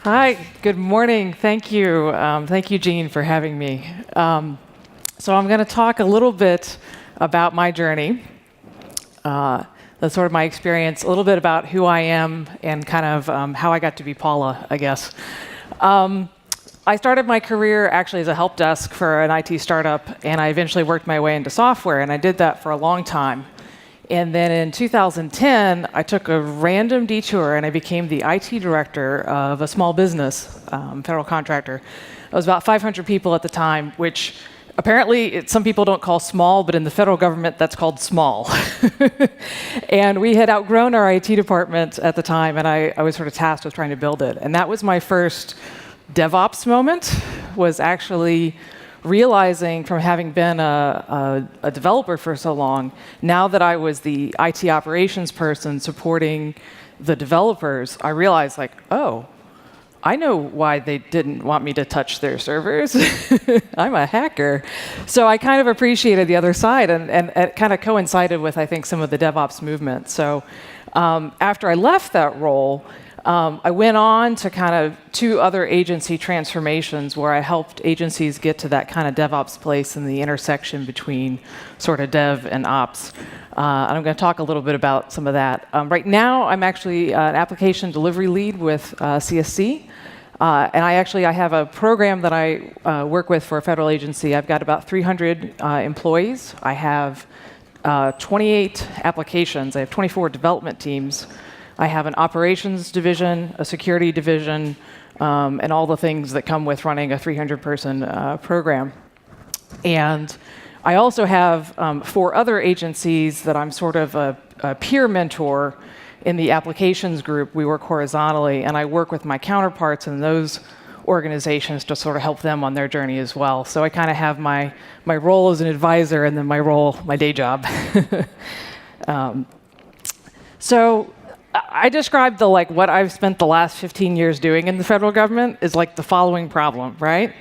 Hi, good morning. Thank you. Thank you, Jean, for having me. So I'm going to talk a little bit about my journey, that's sort of my experience, a little bit about who I am, and kind of how I got to be Paula, I guess. I started my career actually as a help desk for an IT startup, and I eventually worked my way into software, and I did that for a long time. And then in 2010, I took a random detour and I became the IT director of a small business, federal contractor. It was about 500 people at the time, which apparently some people don't call small, but in the federal government, that's called small. And we had outgrown our IT department at the time, and I was sort of tasked with trying to build it. And that was my first DevOps moment, was actually realizing from having been a developer for so long, now that I was the IT operations person supporting the developers, I realized like, oh, I know why they didn't want me to touch their servers. I'm a hacker. So I kind of appreciated the other side, and it kind of coincided with, I think, some of the DevOps movement. So after I left that role, I went on to kind of 2 other agency transformations where I helped agencies get to that kind of DevOps place in the intersection between sort of dev and ops. And I'm going to talk a little bit about some of that. Right now, I'm actually an application delivery lead with CSC. And I have a program that I work with for a federal agency. I've got about 300 employees. I have 28 applications. I have 24 development teams. I have an operations division, a security division, and all the things that come with running a 300-person program. And I also have 4 other agencies that I'm sort of a peer mentor in the applications group. We work horizontally, and I work with my counterparts in those organizations to sort of help them on their journey as well. So I kind of have my role as an advisor and then my day job. So I described what I've spent the last 15 years doing in the federal government is like the following problem, right?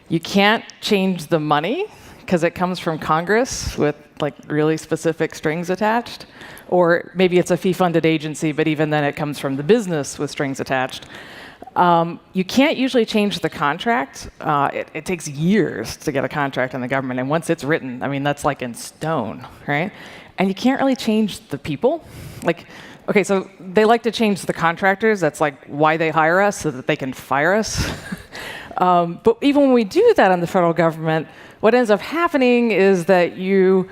You can't change the money because it comes from Congress with like really specific strings attached. Or maybe it's a fee-funded agency, but even then it comes from the business with strings attached. You can't usually change the contract. It takes years to get a contract in the government, and once it's written, I mean, that's like in stone, right? And you can't really change the people. Okay, so they like to change the contractors. That's like why they hire us, so that they can fire us. But even when we do that in the federal government, what ends up happening is that you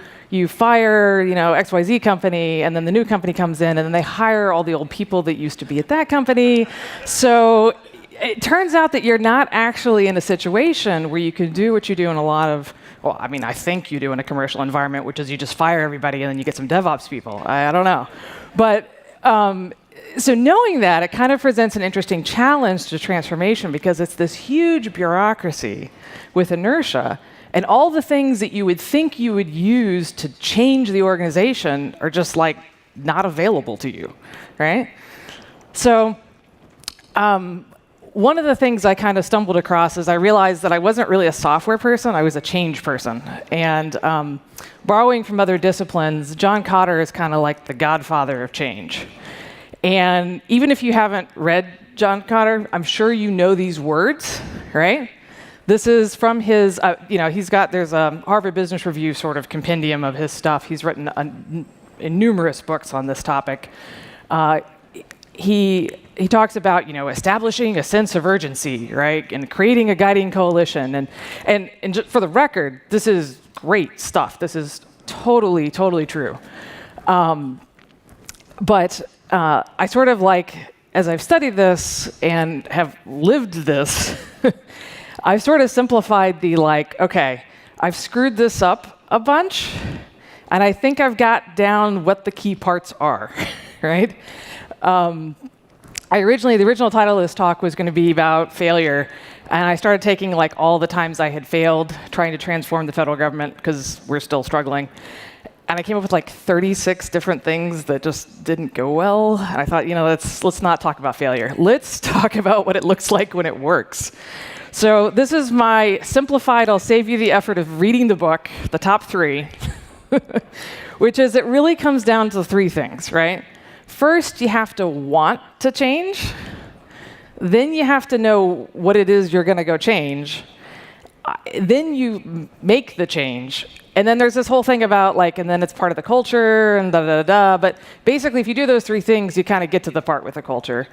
fire, XYZ company, and then the new company comes in, and then they hire all the old people that used to be at that company. So it turns out that you're not actually in a situation where you can do what you do in a lot of, well, I mean, I think you do in a commercial environment, which is you just fire everybody and then you get some DevOps people. I don't know. But so knowing that, it kind of presents an interesting challenge to transformation because it's this huge bureaucracy with inertia, and all the things that you would think you would use to change the organization are just like not available to you, right? So one of the things I kind of stumbled across is I realized that I wasn't really a software person, I was a change person. And borrowing from other disciplines, John Kotter is kind of like the godfather of change. And even if you haven't read John Kotter, I'm sure you know these words, right? This is from his, there's a Harvard Business Review sort of compendium of his stuff. He's written numerous books on this topic. He talks about, establishing a sense of urgency, right, and creating a guiding coalition. And just for the record, this is great stuff. This is totally, totally true. But I sort of as I've studied this and have lived this, I've sort of simplified the okay, I've screwed this up a bunch, and I think I've got down what the key parts are, right? The original title of this talk was going to be about failure, and I started taking all the times I had failed trying to transform the federal government because we're still struggling. And I came up with 36 different things that just didn't go well. And I thought, let's not talk about failure. Let's talk about what it looks like when it works. So this is my simplified, I'll save you the effort of reading the book, the top 3, which is it really comes down to 3 things, right? First, you have to want to change. Then you have to know what it is you're going to go change. Then you make the change. And then there's this whole thing about, like, and then it's part of the culture, and da-da-da-da. But basically, if you do those three things, you kind of get to the part with the culture.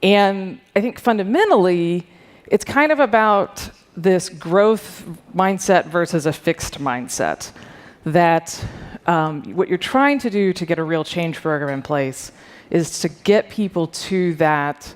And I think fundamentally, it's kind of about this growth mindset versus a fixed mindset. That what you're trying to do to get a real change program in place is to get people to that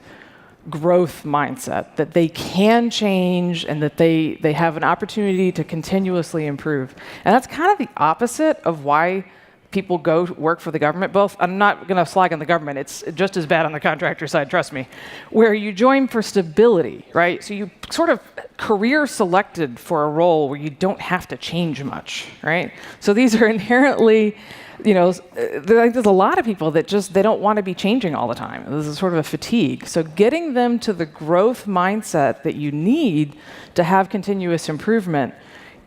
growth mindset, that they can change and that they have an opportunity to continuously improve. And that's kind of the opposite of why people go work for the government. Both, I'm not going to slag on the government. It's just as bad on the contractor side, trust me. Where you join for stability, right? So you sort of career selected for a role where you don't have to change much, right? So these are inherently, there's a lot of people that they don't want to be changing all the time. This is sort of a fatigue. So getting them to the growth mindset that you need to have continuous improvement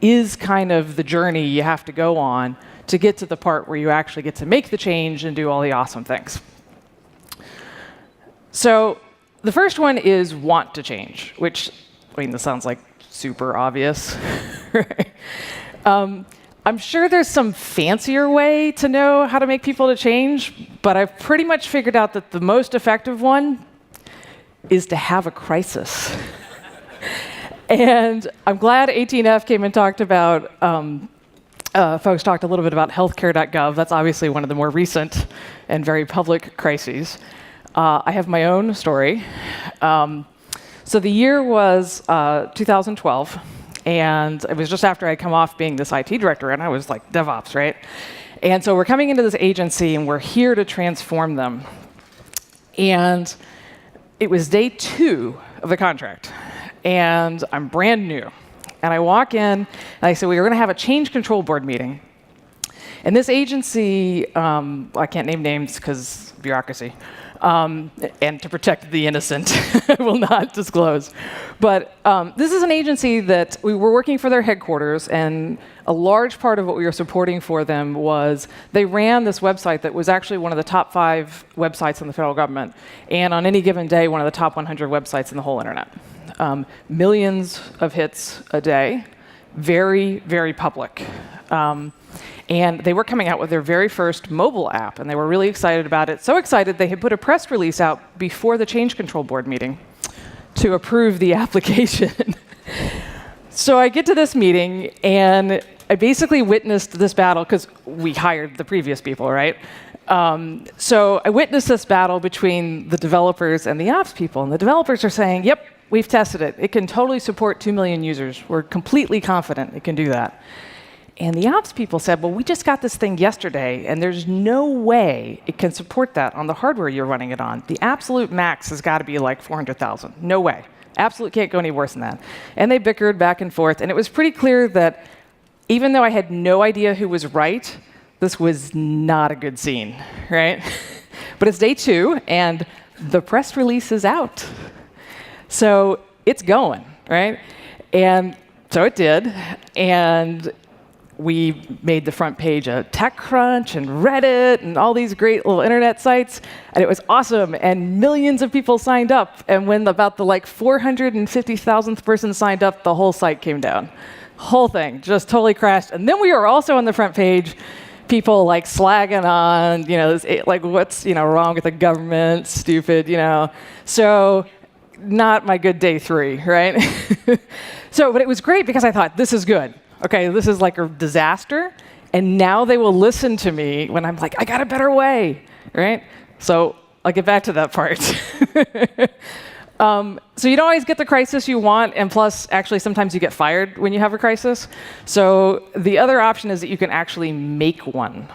is kind of the journey you have to go on to get to the part where you actually get to make the change and do all the awesome things. So the first one is want to change, which, this sounds like super obvious. Right? I'm sure there's some fancier way to know how to make people to change, but I've pretty much figured out that the most effective one is to have a crisis. And I'm glad 18F came and talked about, folks talked a little bit about healthcare.gov. That's obviously one of the more recent and very public crises. I have my own story. So the year was 2012. And it was just after I'd come off being this IT director, and I was like DevOps, right? And so we're coming into this agency, and we're here to transform them. And it was day 2 of the contract, and I'm brand new. And I walk in, and I say, we are going to have a change control board meeting. And this agency, I can't name names because bureaucracy, and to protect the innocent, I will not disclose. But this is an agency that we were working for their headquarters, and a large part of what we were supporting for them was they ran this website that was actually one of the top 5 websites in the federal government, and on any given day, one of the top 100 websites in the whole internet. Millions of hits a day, very, very public. And they were coming out with their very first mobile app, and they were really excited about it. So excited, they had put a press release out before the change control board meeting to approve the application. So I get to this meeting, and I basically witnessed this battle, because we hired the previous people, right? So I witnessed this battle between the developers and the ops people. And the developers are saying, yep, we've tested it. It can totally support 2 million users. We're completely confident it can do that. And the ops people said, well, we just got this thing yesterday, and there's no way it can support that on the hardware you're running it on. The absolute max has got to be like 400,000. No way. Absolutely can't go any worse than that. And they bickered back and forth, and it was pretty clear that even though I had no idea who was right, this was not a good scene, right? But it's day 2, and the press release is out. So it's going, right? And so it did, and we made the front page of TechCrunch and Reddit and all these great little internet sites, and it was awesome, and millions of people signed up. And when about the 450,000th person signed up, the whole site came down. Whole thing just totally crashed. And then we were also on the front page, people slagging on, what's wrong with the government, stupid, So not my good day 3, right? But it was great because I thought, this is good. Okay, this is like a disaster, and now they will listen to me when I'm like, I got a better way, right? So I'll get back to that part. So you don't always get the crisis you want, and plus, actually, sometimes you get fired when you have a crisis. So the other option is that you can actually make one.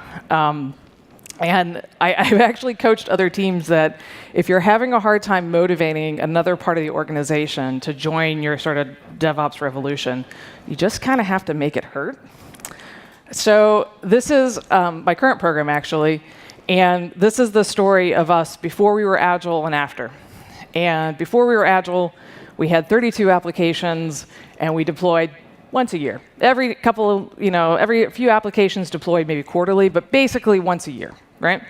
And I've actually coached other teams that if you're having a hard time motivating another part of the organization to join your sort of DevOps revolution, you just kind of have to make it hurt. So this is my current program, actually. And this is the story of us before we were Agile and after. And before we were Agile, we had 32 applications, and we deployed once a year. Every few applications deployed maybe quarterly, but basically once a year, right?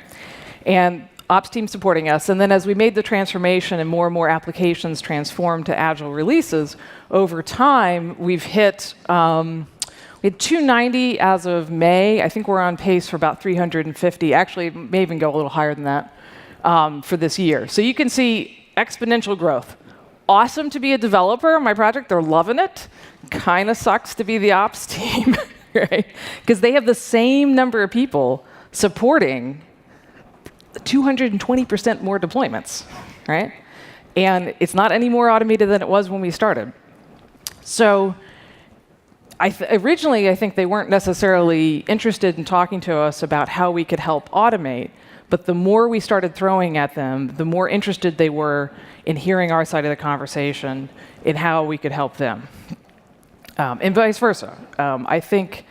And ops team supporting us. And then as we made the transformation and more applications transformed to Agile releases, over time, we've hit, we had 290 as of May. I think we're on pace for about 350. Actually, it may even go a little higher than that for this year. So you can see exponential growth. Awesome to be a developer on my project. They're loving it. Kind of sucks to be the ops team, right? Because they have the same number of people supporting 220% more deployments, right? And it's not any more automated than it was when we started. So originally, I think they weren't necessarily interested in talking to us about how we could help automate. But the more we started throwing at them, the more interested they were in hearing our side of the conversation, in how we could help them. And vice versa. I think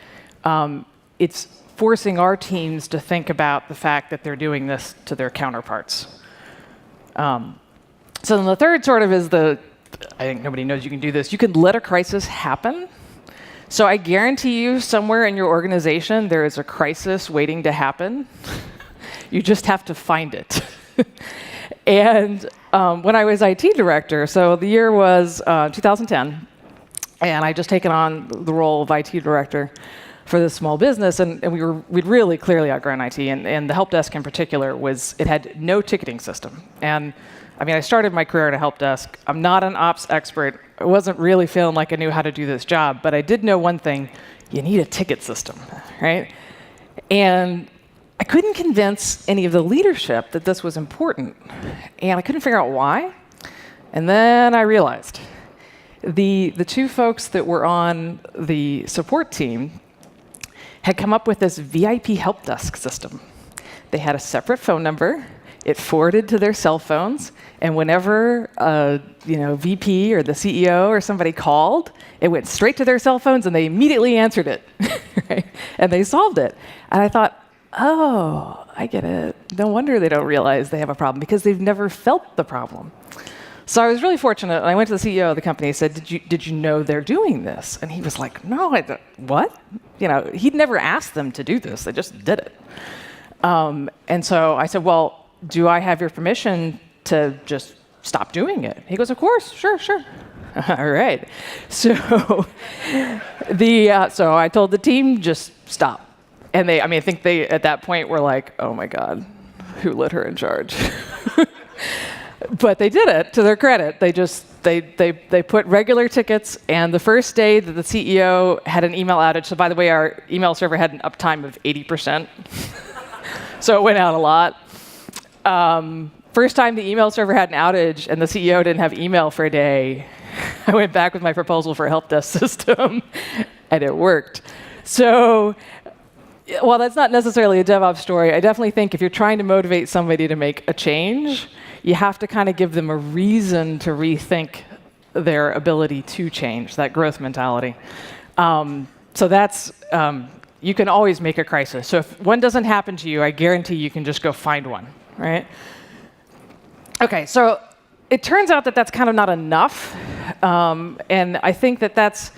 it's forcing our teams to think about the fact that they're doing this to their counterparts. So then the third sort of is I think nobody knows you can do this. You can let a crisis happen. So I guarantee you somewhere in your organization there is a crisis waiting to happen. You just have to find it. And when I was IT director, so the year was 2010, and I'd just taken on the role of IT director for this small business, and we'd really clearly outgrown IT, and the help desk in particular it had no ticketing system. And I mean, I started my career at a help desk. I'm not an ops expert. I wasn't really feeling like I knew how to do this job, but I did know one thing: you need a ticket system, right? And I couldn't convince any of the leadership that this was important, and I couldn't figure out why. And then I realized the two folks that were on the support team had come up with this VIP help desk system. They had a separate phone number. It forwarded to their cell phones, and whenever VP or the CEO or somebody called, it went straight to their cell phones, and they immediately answered it, right? And they solved it. And I thought, oh, I get it. No wonder they don't realize they have a problem, because they've never felt the problem. So I was really fortunate, and I went to the CEO of the company and said, did you know they're doing this? And he was like, no, what? He'd never asked them to do this. They just did it. And so I said, well, do I have your permission to just stop doing it? He goes, of course, sure. All right. So so I told the team, just stop. And I think they, at that point, were like, oh my God, who let her in charge? But they did it, to their credit. They put regular tickets, and the first day that the CEO had an email outage, so by the way, our email server had an uptime of 80%. So it went out a lot. First time the email server had an outage and the CEO didn't have email for a day, I went back with my proposal for a help desk system, and it worked. So while that's not necessarily a DevOps story, I definitely think if you're trying to motivate somebody to make a change, you have to kind of give them a reason to rethink their ability to change, that growth mentality. So that's, you can always make a crisis. So if one doesn't happen to you, I guarantee you can just go find one, right? Okay, so it turns out that that's kind of not enough. And I think that that's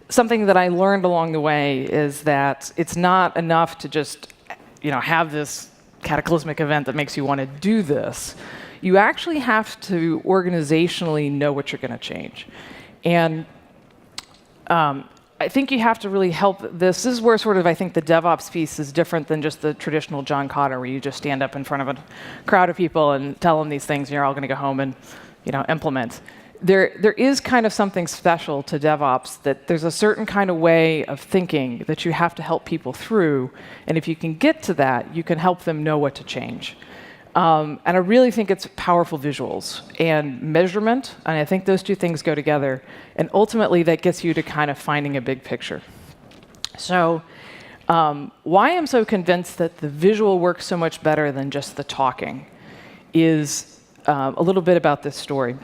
something that I learned along the way, is that it's not enough to just have this cataclysmic event that makes you want to do this. You actually have to organizationally know what you're going to change. And I think you have to really help. This is where sort of I think the DevOps piece is different than just the traditional John Cotter, where you just stand up in front of a crowd of people and tell them these things, and you're all going to go home and implement. There is kind of something special to DevOps, that there's a certain kind of way of thinking that you have to help people through, and if you can get to that, you can help them know what to change. And I really think it's powerful visuals and measurement, and I think those two things go together, and ultimately that gets you to kind of finding a big picture. So why I'm so convinced that the visual works so much better than just the talking is a little bit about this story.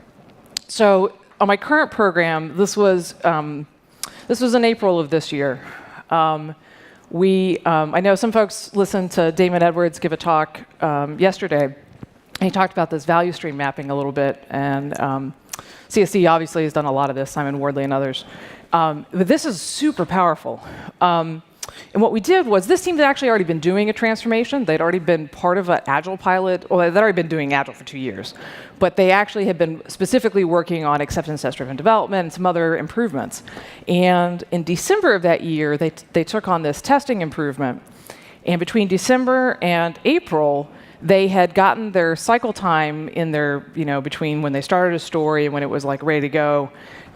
So on my current program, this was in April of this year. I know some folks listened to Damon Edwards give a talk yesterday, and he talked about this value stream mapping a little bit, and CSC obviously has done a lot of this, Simon Wardley and others. But this is super powerful. And what we did was, this team had actually already been doing a transformation. They'd already been part of an Agile pilot. Well, they'd already been doing Agile for 2 years. But they actually had been specifically working on acceptance test-driven development and some other improvements. And in December of that year, they took on this testing improvement. And between December and April, they had gotten their cycle time in their, between when they started a story and when it was like ready to go,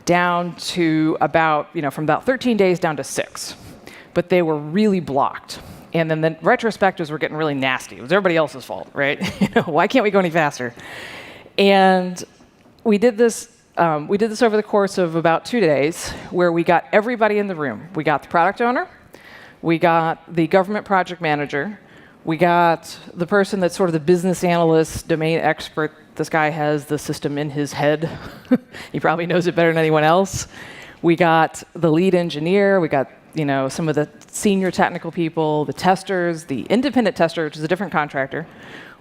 down to about, from about 13 days down to 6. But they were really blocked. And then the retrospectives were getting really nasty. It was everybody else's fault, right? Why can't we go any faster? And we did this over the course of about 2 days, where we got everybody in the room. We got the product owner, we got the government project manager, we got the person that's sort of the business analyst, domain expert. This guy has the system in his head. He probably knows it better than anyone else. We got the lead engineer, we got some of the senior technical people, the testers, the independent tester, which is a different contractor.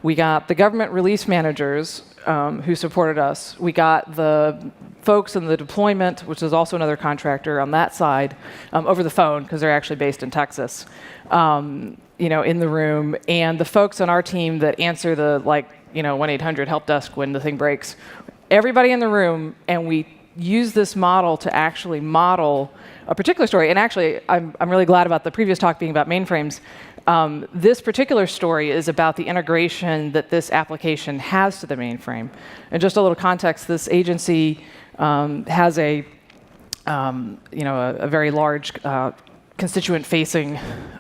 We got the government release managers who supported us. We got the folks in the deployment, which is also another contractor on that side, over the phone, because they're actually based in Texas, in the room. And the folks on our team that answer the 1-800 help desk when the thing breaks. Everybody in the room, and we use this model to actually model a particular story. And actually, I'm really glad about the previous talk being about mainframes. This particular story is about the integration that this application has to the mainframe. And just a little context, this agency has a very large constituent-facing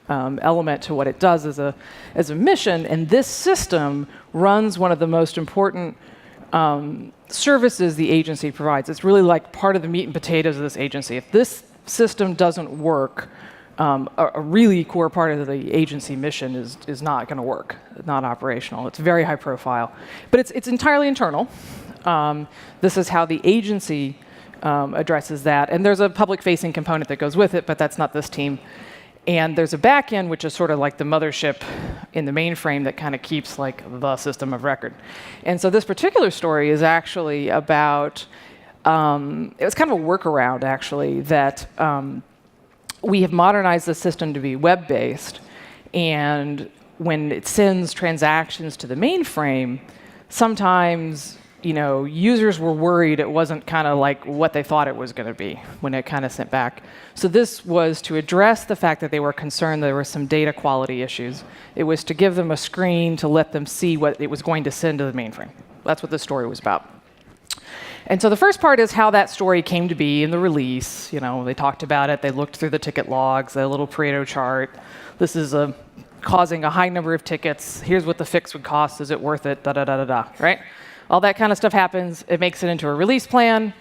element to what it does as a mission. And this system runs one of the most important services the agency provides. It's really like part of the meat and potatoes of this agency. If this system doesn't work, a really core part of the agency mission is not going to work. It's not operational. It's very high profile. But it's entirely internal. This is how the agency addresses that. And there's a public-facing component that goes with it, but that's not this team. And there's a back end, which is sort of like the mothership in the mainframe that kind of keeps the system of record. And so this particular story is actually about, it was kind of a workaround, actually, that we have modernized the system to be web-based. And when it sends transactions to the mainframe, sometimes users were worried it wasn't kind of like what they thought it was going to be when it kind of sent back. So this was to address the fact that they were concerned there were some data quality issues. It was to give them a screen to let them see what it was going to send to the mainframe. That's what this story was about. And so the first part is how that story came to be in the release. They talked about it. They looked through the ticket logs, a little Pareto chart. This is causing a high number of tickets. Here's what the fix would cost. Is it worth it? Da-da-da-da-da, right? All that kind of stuff happens. It makes it into a release plan.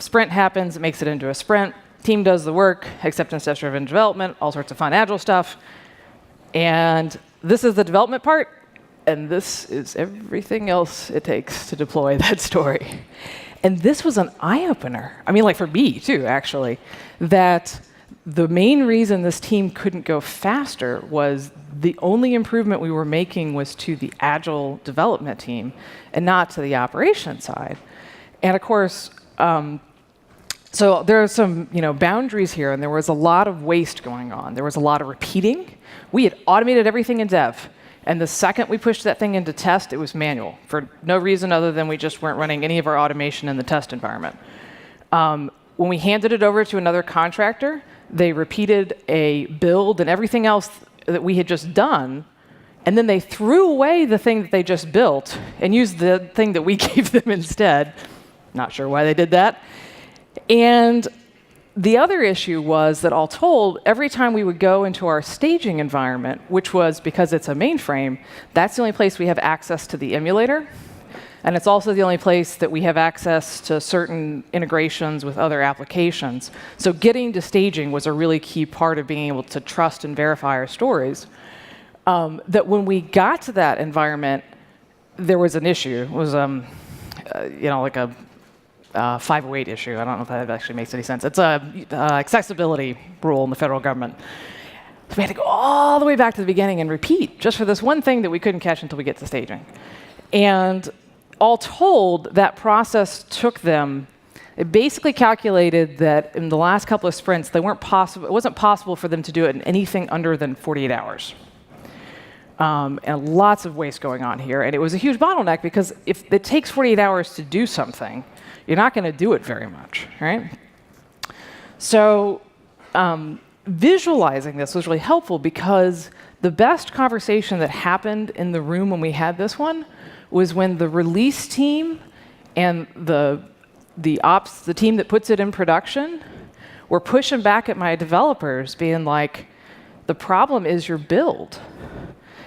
Sprint happens. It makes it into a sprint. Team does the work, acceptance test-driven development, all sorts of fun Agile stuff. And this is the development part. And this is everything else it takes to deploy that story. And this was an eye-opener. I mean, for me, too, actually, that the main reason this team couldn't go faster was the only improvement we were making was to the Agile development team and not to the operation side. And of course, so there are some boundaries here, and there was a lot of waste going on. There was a lot of repeating. We had automated everything in dev. And the second we pushed that thing into test, it was manual for no reason other than we just weren't running any of our automation in the test environment. When we handed it over to another contractor, they repeated a build and everything else that we had just done, and then they threw away the thing that they just built and used the thing that we gave them instead. Not sure why they did that. And the other issue was that all told, every time we would go into our staging environment, which was because it's a mainframe, that's the only place we have access to the emulator. And it's also the only place that we have access to certain integrations with other applications. So getting to staging was a really key part of being able to trust and verify our stories. That when we got to that environment, there was an issue. It was like a 508 issue. I don't know if that actually makes any sense. It's a accessibility rule in the federal government. So we had to go all the way back to the beginning and repeat just for this one thing that we couldn't catch until we get to staging. And all told, that process took them, It basically calculated that in the last couple of sprints, it wasn't possible for them to do it in anything under than 48 hours. And lots of waste going on here. And it was a huge bottleneck because if it takes 48 hours to do something, you're not going to do it very much, right? So visualizing this was really helpful because the best conversation that happened in the room when we had this one was when the release team and the team that puts it in production were pushing back at my developers, being like, the problem is your build.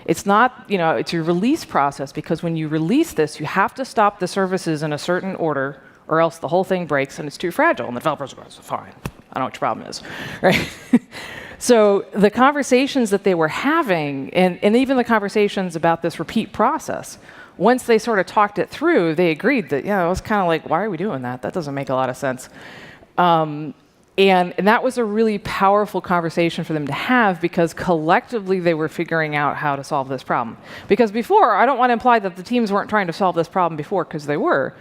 It's not, it's your release process, because when you release this, you have to stop the services in a certain order, or else the whole thing breaks and it's too fragile. And the developers go, fine, I don't know what your problem is, right? So the conversations that they were having, and even the conversations about this repeat process, once they sort of talked it through, they agreed that, it was kind of like, why are we doing that? That doesn't make a lot of sense. And that was a really powerful conversation for them to have, because collectively they were figuring out how to solve this problem. Because before, I don't want to imply that the teams weren't trying to solve this problem before, because they were.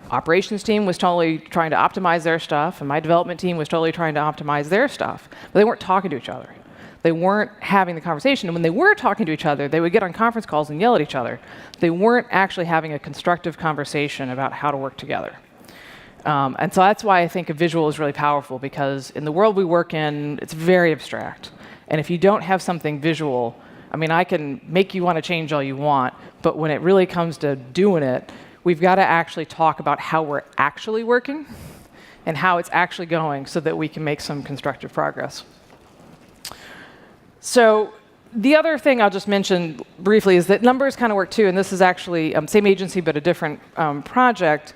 Operations team was totally trying to optimize their stuff, and my development team was totally trying to optimize their stuff. But they weren't talking to each other. They weren't having the conversation. And when they were talking to each other, they would get on conference calls and yell at each other. They weren't actually having a constructive conversation about how to work together. And so that's why I think a visual is really powerful, because in the world we work in, it's very abstract. And if you don't have something visual, I can make you want to change all you want, but when it really comes to doing it, we've got to actually talk about how we're actually working and how it's actually going so that we can make some constructive progress. So the other thing I'll just mention briefly is that numbers kind of work too, and this is actually same agency but a different project.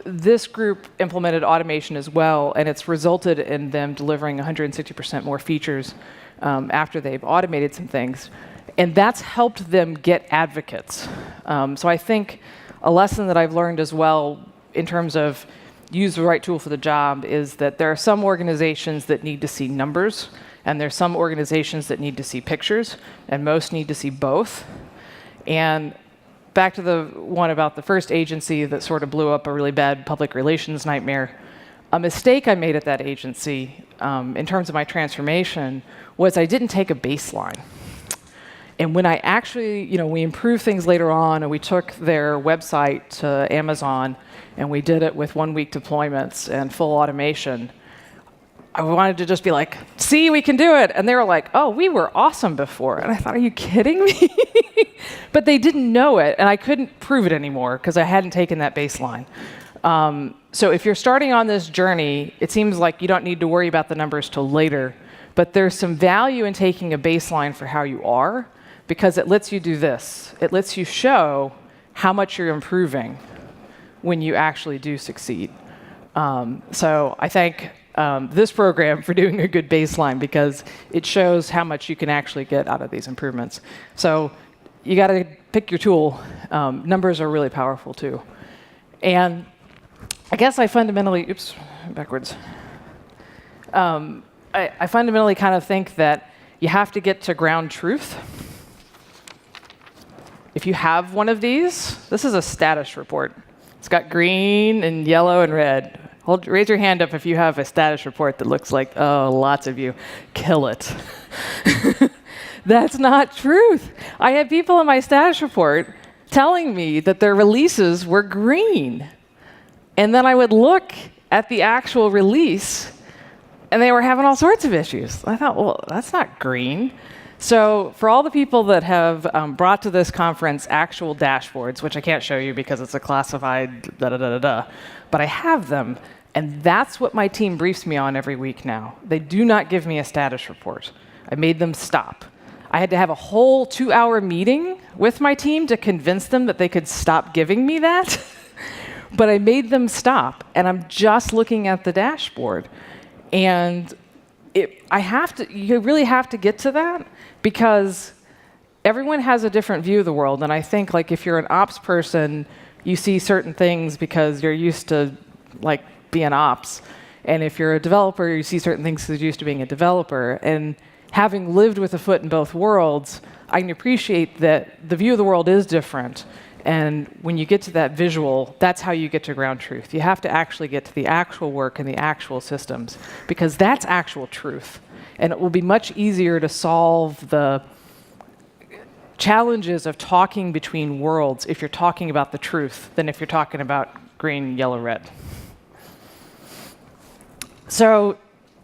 This group implemented automation as well, and it's resulted in them delivering 160% more features after they've automated some things. And that's helped them get advocates. So I think a lesson that I've learned as well in terms of use the right tool for the job is that there are some organizations that need to see numbers, and there's some organizations that need to see pictures, and most need to see both. And back to the one about the first agency that sort of blew up a really bad public relations nightmare, a mistake I made at that agency in terms of my transformation was I didn't take a baseline. And when I actually, we improved things later on, and we took their website to Amazon, and we did it with 1-week deployments and full automation, I wanted to just be like, see, we can do it. And they were like, oh, we were awesome before. And I thought, are you kidding me? But they didn't know it, and I couldn't prove it anymore because I hadn't taken that baseline. So if you're starting on this journey, it seems like you don't need to worry about the numbers till later. But there's some value in taking a baseline for how you are, because it lets you do this. It lets you show how much you're improving when you actually do succeed. So I thank this program for doing a good baseline, because it shows how much you can actually get out of these improvements. So you got to pick your tool. Numbers are really powerful too. And I guess I fundamentally, backwards. I fundamentally kind of think that you have to get to ground truth. If you have one of these, this is a status report. It's got green and yellow and red. Raise your hand up if you have a status report that looks like, oh, lots of you. Kill it. That's not truth. I had people in my status report telling me that their releases were green. And then I would look at the actual release, and they were having all sorts of issues. I thought, well, that's not green. So for all the people that have brought to this conference actual dashboards, which I can't show you because it's a classified da-da-da-da-da, but I have them, and that's what my team briefs me on every week now. They do not give me a status report. I made them stop. I had to have a whole 2-hour meeting with my team to convince them that they could stop giving me that. But I made them stop, and I'm just looking at the dashboard. And you really have to get to that, because everyone has a different view of the world. And I think, like, if you're an ops person, you see certain things because you're used to, like, being ops. And if you're a developer, you see certain things because you're used to being a developer. And having lived with a foot in both worlds, I can appreciate that the view of the world is different. And when you get to that visual, that's how you get to ground truth. You have to actually get to the actual work and the actual systems, because that's actual truth. And it will be much easier to solve the challenges of talking between worlds if you're talking about the truth than if you're talking about green, yellow, red. So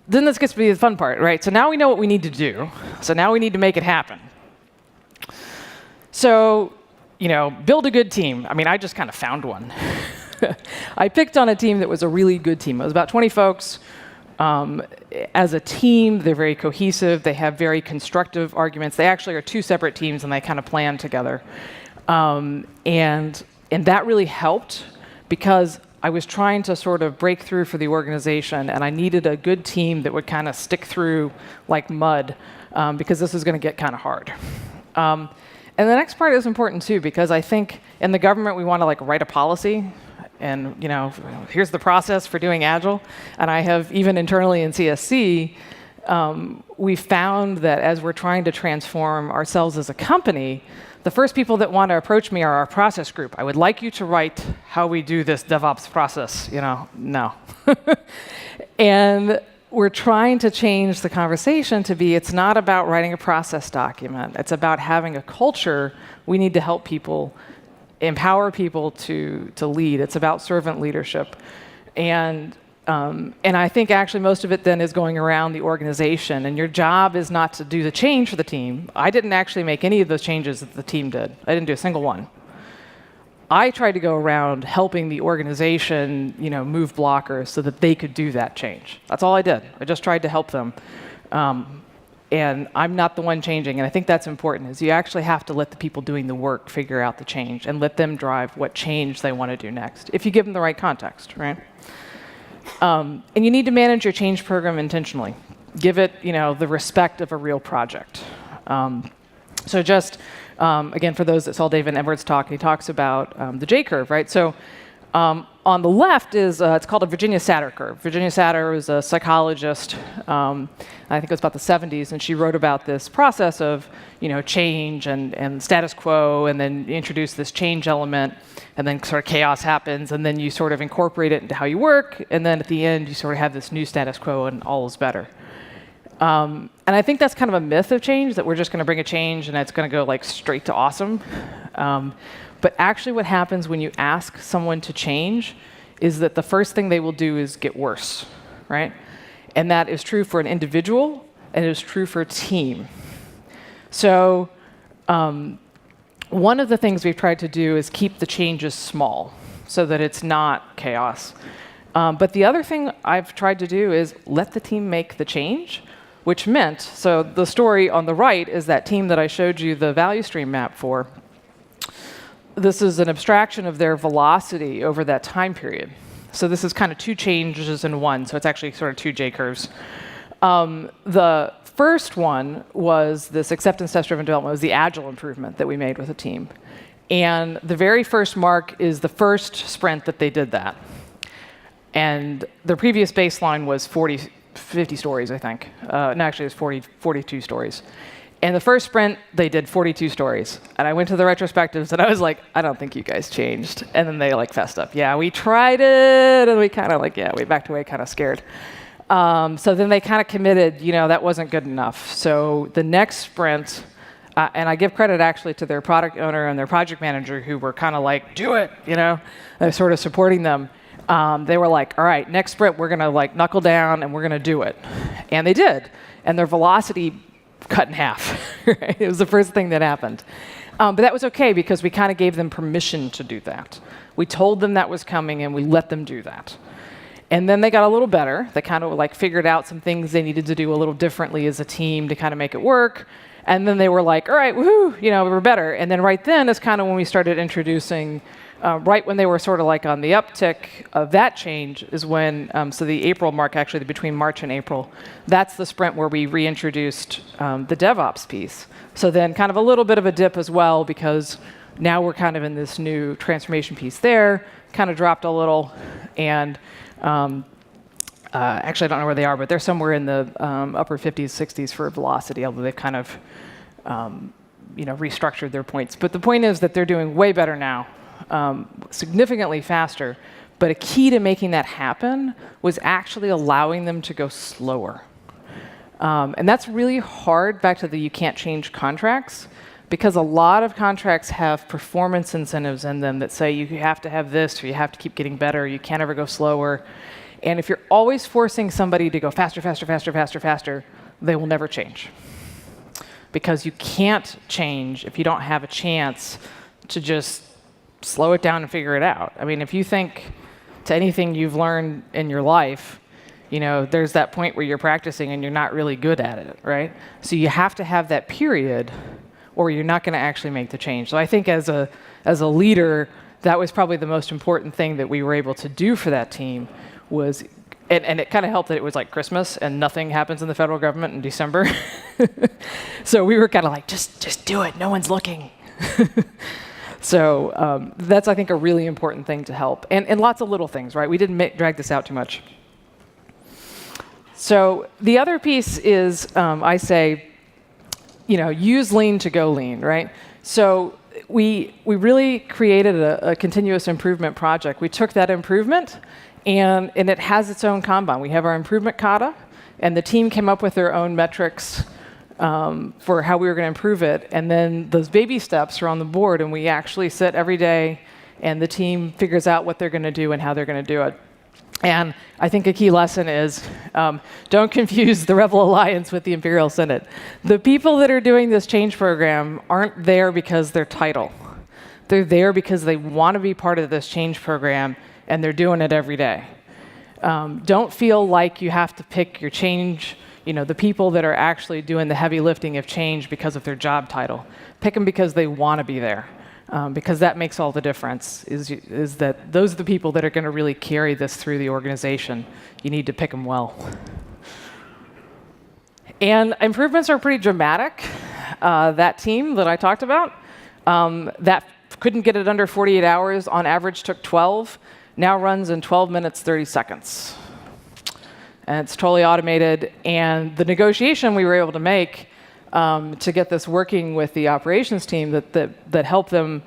then this gets to be the fun part, right? So now we know what we need to do. So now we need to make it happen. So, build a good team. I mean, I just kind of found one. I picked on a team that was a really good team. It was about 20 folks. As a team, they're very cohesive. They have very constructive arguments. They actually are two separate teams, and they kind of plan together. And that really helped because I was trying to sort of break through for the organization, and I needed a good team that would kind of stick through like mud, because this is going to get kind of hard. And the next part is important too, because I think in the government we want to write a policy. And here's the process for doing Agile. And I have, even internally in CSC, we found that as we're trying to transform ourselves as a company, the first people that want to approach me are our process group. I would like you to write how we do this DevOps process. No. And we're trying to change the conversation to be, it's not about writing a process document. It's about having a culture. We need to help people, empower people to lead. It's about servant leadership. And I think actually most of it then is going around the organization. And your job is not to do the change for the team. I didn't actually make any of those changes that the team did. I didn't do a single one. I tried to go around helping the organization, move blockers so that they could do that change. That's all I did. I just tried to help them. And I'm not the one changing, and I think that's important, is you actually have to let the people doing the work figure out the change and let them drive what change they want to do next, if you give them the right context, right? And you need to manage your change program intentionally. Give it, the respect of a real project. So just, again, for those that saw David Edwards' talk, he talks about the J curve, right? So on the left is, it's called a Virginia Satter curve. Virginia Satter was a psychologist, I think it was about the 70s, and she wrote about this process of, change and status quo, and then you introduce this change element, and then sort of chaos happens, and then you sort of incorporate it into how you work, and then at the end you sort of have this new status quo, and all is better. And I think that's kind of a myth of change, that we're just going to bring a change and it's going to go straight to awesome. But actually what happens when you ask someone to change is that the first thing they will do is get worse, right? And that is true for an individual, and it is true for a team. So one of the things we've tried to do is keep the changes small so that it's not chaos. But the other thing I've tried to do is let the team make the change, which meant, so the story on the right is that team that I showed you the value stream map for. This is an abstraction of their velocity over that time period. So this is kind of two changes in one, so it's actually sort of two J curves. The first one was this acceptance test-driven development. It was the Agile improvement that we made with the team. And the very first mark is the first sprint that they did that. And the previous baseline was 50 stories, I think. No, actually, it was 42 stories. And the first sprint, they did 42 stories. And I went to the retrospectives, and I was like, I don't think you guys changed. And then they fessed up. Yeah, we tried it, and we kind of we backed away kind of scared. So then they kind of committed, that wasn't good enough. So the next sprint, and I give credit actually to their product owner and their project manager, who were kind of do it, sort of supporting them. They were all right, next sprint, we're going to knuckle down and we're going to do it. And they did. And their velocity cut in half. Right? It was the first thing that happened. But that was okay because we kind of gave them permission to do that. We told them that was coming and we let them do that. And then they got a little better. They kind of figured out some things they needed to do a little differently as a team to kind of make it work. And then they were all right, woohoo, we're better. And then right then is kind of when we started introducing, right when they were sort of on the uptick of that change is when, so the April mark, actually between March and April, that's the sprint where we reintroduced the DevOps piece. So then kind of a little bit of a dip as well, because now we're kind of in this new transformation piece there, kind of dropped a little, and actually I don't know where they are, but they're somewhere in the upper 50s, 60s for velocity, although they've kind of restructured their points. But the point is that they're doing way better now, significantly faster. But a key to making that happen was actually allowing them to go slower. And that's really hard, back to the you can't change contracts, because a lot of contracts have performance incentives in them that say you have to have this, or you have to keep getting better, you can't ever go slower. And if you're always forcing somebody to go faster, faster, faster, faster, faster, they will never change. Because you can't change if you don't have a chance to just slow it down and figure it out. I mean, if you think to anything you've learned in your life, there's that point where you're practicing and you're not really good at it, right? So you have to have that period, or you're not going to actually make the change. So I think as a leader, that was probably the most important thing that we were able to do for that team was, and it kind of helped that it was like Christmas and nothing happens in the federal government in December. So we were kind of like, just do it, no one's looking. So that's, I think, a really important thing to help. And lots of little things, right? We didn't drag this out too much. So the other piece is, I say, use lean to go lean, right? So we really created a continuous improvement project. We took that improvement, and it has its own Kanban. We have our improvement kata, and the team came up with their own metrics for how we were going to improve it. And then those baby steps are on the board, and we actually sit every day, and the team figures out what they're going to do and how they're going to do it. And I think a key lesson is don't confuse the Rebel Alliance with the Imperial Senate. The people that are doing this change program aren't there because they're title. They're there because they want to be part of this change program, and they're doing it every day. Don't feel like you have to pick your change, the people that are actually doing the heavy lifting of change because of their job title. Pick them because they want to be there. Because that makes all the difference, is that those are the people that are going to really carry this through the organization. You need to pick them well. And improvements are pretty dramatic. That team that I talked about, that couldn't get it under 48 hours, on average took 12, now runs in 12 minutes, 30 seconds. And it's totally automated. And the negotiation we were able to make to get this working with the operations team that helped them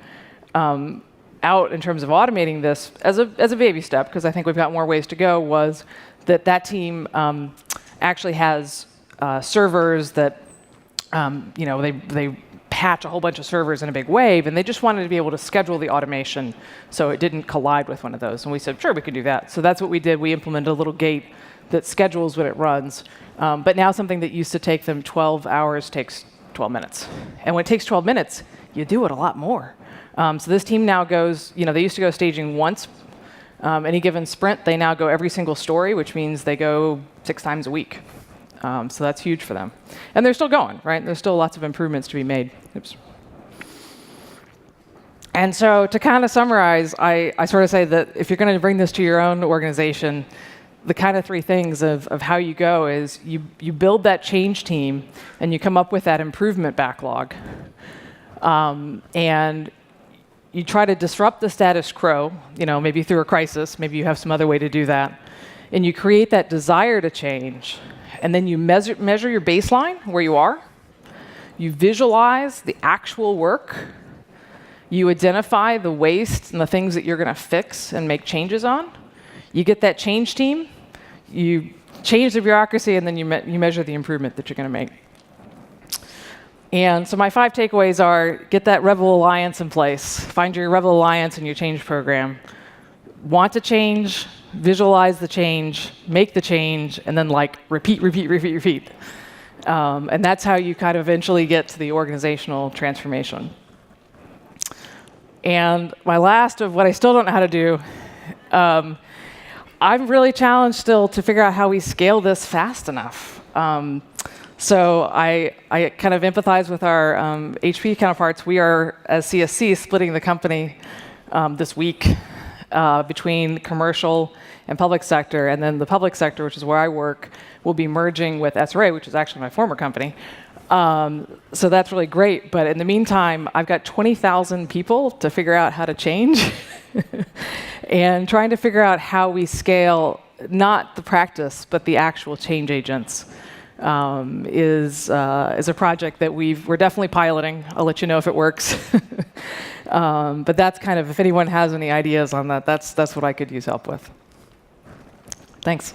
out in terms of automating this as a baby step, because I think we've got more ways to go, was that team actually has servers that they patch a whole bunch of servers in a big wave, and they just wanted to be able to schedule the automation so it didn't collide with one of those. And we said, sure, we could do that. So that's what we did. We implemented a little gate that schedules when it runs. But now something that used to take them 12 hours takes 12 minutes. And when it takes 12 minutes, you do it a lot more. So this team now goes, they used to go staging once. Any given sprint, they now go every single story, which means they go 6 times a week. So that's huge for them. And they're still going, right? There's still lots of improvements to be made. Oops. And so to kind of summarize, I sort of say that if you're going to bring this to your own organization, the kind of 3 things of how you go is you build that change team, and you come up with that improvement backlog. And you try to disrupt the status quo, maybe through a crisis, maybe you have some other way to do that. And you create that desire to change. And then you measure your baseline, where you are. You visualize the actual work. You identify the waste and the things that you're going to fix and make changes on. You get that change team, you change the bureaucracy, and then you measure the improvement that you're going to make. And so my 5 takeaways are: get that Rebel Alliance in place. Find your Rebel Alliance in your change program. Want to change, visualize the change, make the change, and then repeat. And that's how you kind of eventually get to the organizational transformation. And my last of what I still don't know how to do, I'm really challenged still to figure out how we scale this fast enough. So I kind of empathize with our HP counterparts. We are, as CSC, splitting the company this week between commercial and public sector. And then the public sector, which is where I work, will be merging with SRA, which is actually my former company. So that's really great. But in the meantime, I've got 20,000 people to figure out how to change. And trying to figure out how we scale not the practice, but the actual change agents. is a project that we're definitely piloting. I'll let you know if it works. But that's kind of, if anyone has any ideas on that, that's what I could use help with. Thanks.